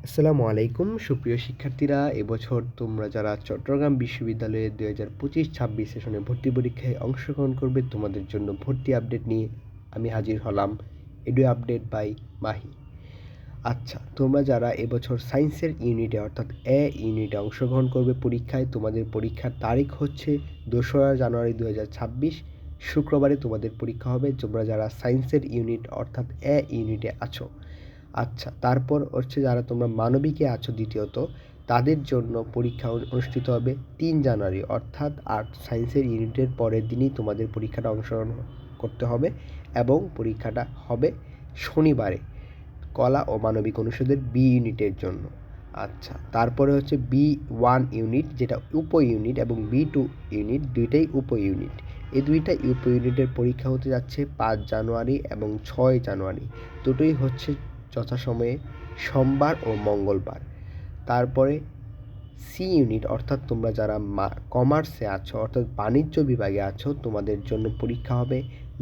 আসসালামু আলাইকুম সুপ্রিয় শিক্ষার্থীরা, এবছর তোমরা যারা চট্টগ্রাম বিশ্ববিদ্যালয়ে 2025-26 সেশনে ভর্তি পরীক্ষায় অংশগ্রহণ করবে, তোমাদের জন্য ভর্তি আপডেট নিয়ে আমি হাজির হলাম। Edu Update by Mahi. আচ্ছা, তোমরা যারা এবছর সায়েন্সের ইউনিটে অর্থাৎ ইউনিটে অংশগ্রহণ করবে পরীক্ষায়, তোমাদের পরীক্ষার তারিখ হচ্ছে 2রা জানুয়ারি 2026, শুক্রবারে তোমাদের পরীক্ষা হবে। তোমরা যারা সায়েন্সের ইউনিট অর্থাৎ ইউনিটে আছো, আচ্ছা, তারপর হচ্ছে যারা তোমরা মানবিকে আছো দ্বিতীয়ত, তাদের জন্য পরীক্ষা অনুষ্ঠিত হবে 3 জানুয়ারি, অর্থাৎ আর্ট সায়েন্সের ইউনিটের পরের দিনই তোমাদের পরীক্ষাটা অংশগ্রহণ করতে হবে এবং পরীক্ষাটা হবে শনিবারে কলা ও মানবিক অনুষদের বি ইউনিটের জন্য। আচ্ছা, তারপরে হচ্ছে B1 ইউনিট যেটা উপ ইউনিট এবং B2 ইউনিট দুইটাই উপ ইউনিট। এই দুইটা উপ ইউনিটের পরীক্ষা হতে যাচ্ছে 5 জানুয়ারি এবং 6 জানুয়ারি, দুটোই হচ্ছে যথাসময়ে সোমবার ও মঙ্গলবার। তারপরে সি ইউনিট অর্থাৎ তোমরা যারা কমার্সে আছো অর্থাৎ বাণিজ্য বিভাগে আছো, তোমাদের জন্য পরীক্ষা হবে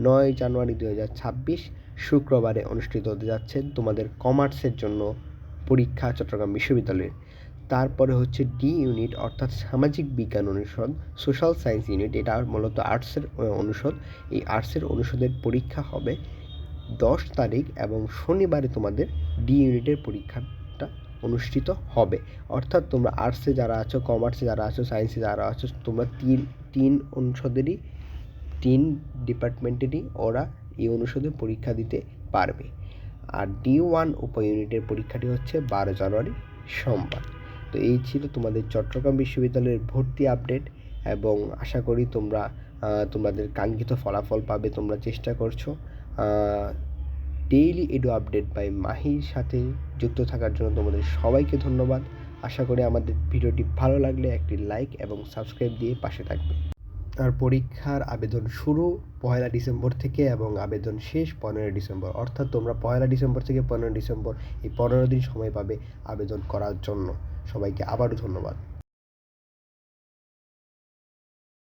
9 জানুয়ারি 2026, শুক্রবারে অনুষ্ঠিত হতে যাচ্ছে তোমাদের কমার্সের জন্য পরীক্ষা চট্টগ্রাম বিশ্ববিদ্যালয়ের। তারপরে হচ্ছে ডি ইউনিট অর্থাৎ সামাজিক বিজ্ঞান অনুষদ, সোশ্যাল সায়েন্স ইউনিট, এটা মূলত আর্টসের অনুষদ। এই আর্টসের অনুষদের পরীক্ষা হবে 10 তারিখ এবং শনিবারে তোমাদের ডি ইউনিটের পরীক্ষাটা অনুষ্ঠিত হবে। অর্থাৎ তোমরা আর্টসে যারা আছো, কমার্সে যারা আছো, সায়েন্সে যারা আছো, তোমরা তিন অনুষদেরই 3 ডিপার্টমেন্টেরই ওরা এই অনুষদে পরীক্ষা দিতে পারবে। আর D1 উপ ইউনিটের পরীক্ষাটি হচ্ছে 12 জানুয়ারি সোমবার। তো এই ছিল তোমাদের চট্টগ্রাম বিশ্ববিদ্যালয়ের ভর্তি আপডেট এবং আশা করি তোমরা তোমাদের কাঙ্ক্ষিত ফলাফল পাবে। তোমরা চেষ্টা করছো। ডেইলি এডু আপডেট বাই মাহির সাথে যুক্ত থাকার জন্য তোমাদের সবাইকে ধন্যবাদ। আশা করি আমাদের ভিডিওটি ভালো লাগলে একটি লাইক এবং সাবস্ক্রাইব দিয়ে পাশে থাকবে। আর পরীক্ষার আবেদন শুরু 1 ডিসেম্বর থেকে এবং আবেদন শেষ 15 ডিসেম্বর, অর্থাৎ তোমরা 1 ডিসেম্বর থেকে 15 ডিসেম্বর এই 15 দিন সময় পাবে আবেদন করার জন্য। সবাইকে আবারও ধন্যবাদ।